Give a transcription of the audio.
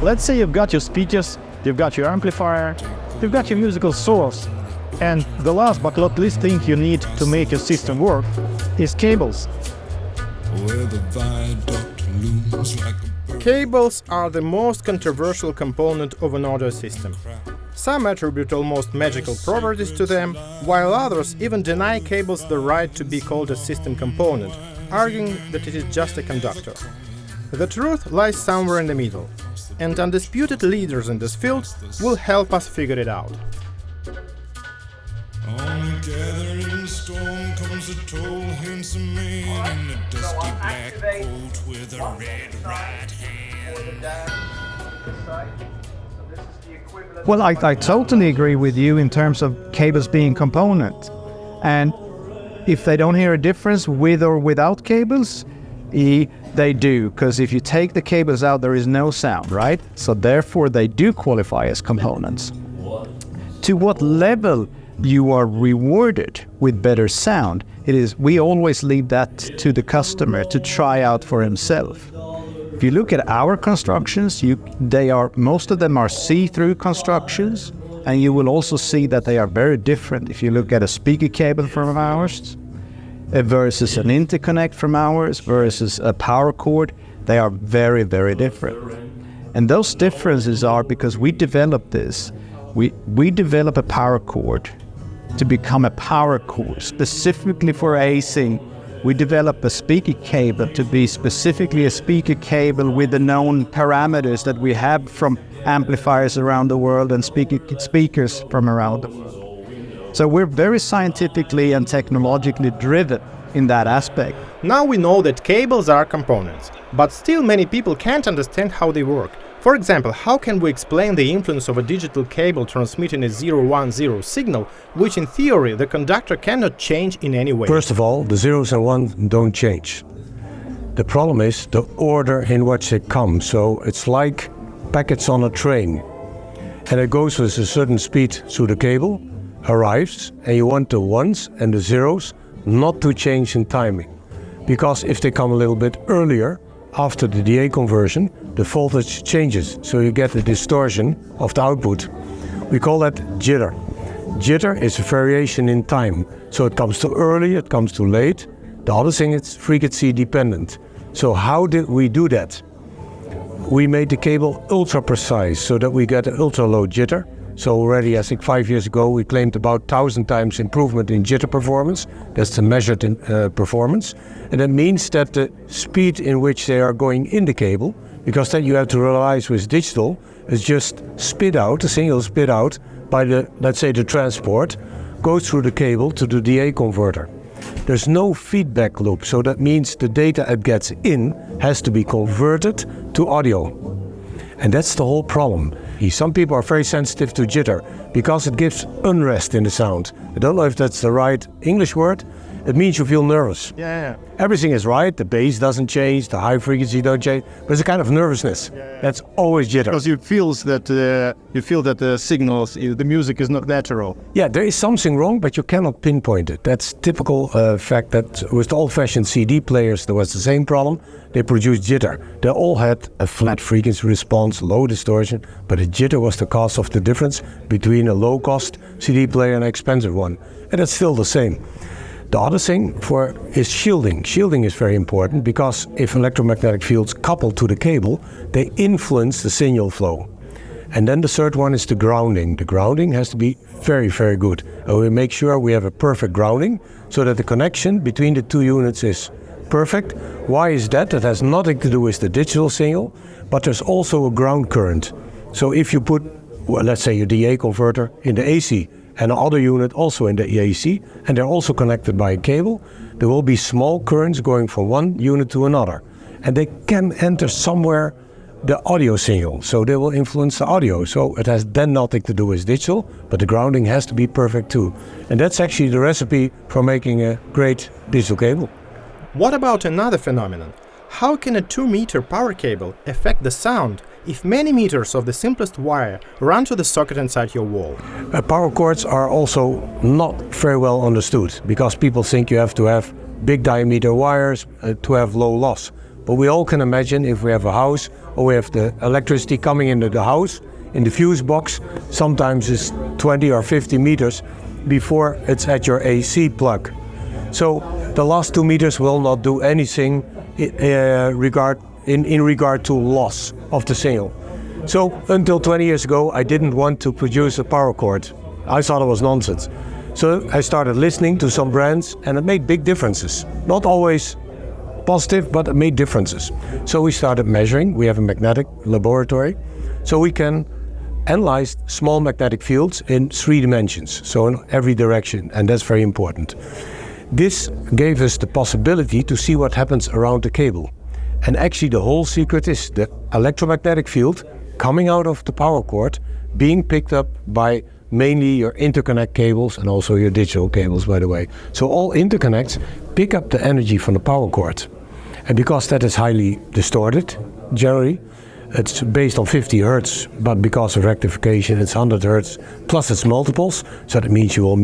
let's say you've got your speakers, you've got your amplifier, you've got your musical source, and the last but not least thing you need to make your system work is cables. Cables are the most controversial component of an audio system. Some attribute almost magical properties to them, while others even deny cables the right to be called a system component, arguing that it is just a conductor. The truth lies somewhere in the middle, and undisputed leaders in this field will help us figure it out. On a gathering storm comes a tall, handsome man in a dusty black coat with a red right hand. Well, I totally agree with you in terms of cables being components. And if they don't hear a difference with or without cables, they do, because if you take the cables out, there is no sound, right? So therefore, they do qualify as components. To what level you are rewarded with better sound, we always leave that to the customer to try out for himself. If you look at our constructions, most of them are see-through constructions, and you will also see that they are very different. If you look at a speaker cable from ours versus an interconnect from ours versus a power cord, they are very, very different. And those differences are because we developed this. We develop a power cord to become a power cord specifically for AC. We develop a speaker cable to be specifically a speaker cable with the known parameters that we have from amplifiers around the world and speakers from around the world. So we're very scientifically and technologically driven in that aspect. Now we know that cables are components, but still many people can't understand how they work. For example, how can we explain the influence of a digital cable transmitting a 0-1-0 signal, which in theory the conductor cannot change in any way? First of all, the zeros and ones don't change. The problem is the order in which they come. So it's like packets on a train. And it goes with a certain speed through the cable, arrives, and you want the ones and the zeros not to change in timing. Because if they come a little bit earlier, after the DA conversion, the voltage changes, so you get a distortion of the output. We call that jitter. Jitter is a variation in time, so it comes too early, it comes too late. The other thing, it's frequency dependent. So how did we do that? We made the cable ultra precise so that we get an ultra low jitter. So already, I think 5 years ago, we claimed about 1,000 times improvement in jitter performance. That's the measured performance. And that means that the speed in which they are going in the cable, because then you have to realize with digital, is just spit out, the signal spit out by the, let's say, the transport, goes through the cable to the DA converter. There's no feedback loop, so that means the data it gets in has to be converted to audio. And that's the whole problem. Some people are very sensitive to jitter because it gives unrest in the sound. I don't know if that's the right English word. It means you feel nervous. Yeah. Everything is right, the bass doesn't change, the high frequency don't change, but it's a kind of nervousness. That's always jitter. Because you feel that the signals, the music is not natural. Yeah, there is something wrong, but you cannot pinpoint it. That's typical fact that with the old-fashioned CD players, there was the same problem. They produced jitter. They all had a flat frequency response, low distortion, but the jitter was the cause of the difference between a low-cost CD player and an expensive one. And it's still the same. The other thing is shielding. Shielding is very important because if electromagnetic fields couple to the cable, they influence the signal flow. And then the third one is the grounding. The grounding has to be very, very good. And we make sure we have a perfect grounding so that the connection between the two units is perfect. Why is that? That has nothing to do with the digital signal, but there's also a ground current. So if you put, well, let's say, your DA converter in the AC, and another unit also in the AC, and they're also connected by a cable, there will be small currents going from one unit to another. And they can enter somewhere the audio signal, so they will influence the audio. So it has then nothing to do with digital, but the grounding has to be perfect too. And that's actually the recipe for making a great digital cable. What about another phenomenon? How can a 2-meter power cable affect the sound if many meters of the simplest wire run to the socket inside your wall? Power cords are also not very well understood because people think you have to have big diameter wires to have low loss. But we all can imagine if we have a house or we have the electricity coming into the house, in the fuse box, sometimes it's 20 or 50 meters before it's at your AC plug. So the last 2 meters will not do anything in regard to loss of the signal. So until 20 years ago, I didn't want to produce a power cord. I thought it was nonsense. So I started listening to some brands, and it made big differences. Not always positive, but it made differences. So we started measuring. We have a magnetic laboratory, so we can analyze small magnetic fields in 3 dimensions, so in every direction, and that's very important. This gave us the possibility to see what happens around the cable. And actually the whole secret is the electromagnetic field coming out of the power cord being picked up by mainly your interconnect cables and also your digital cables, by the way. So all interconnects pick up the energy from the power cord. And because that is highly distorted, generally, it's based on 50 hertz, but because of rectification, it's 100 hertz, plus its multiples. So that means you will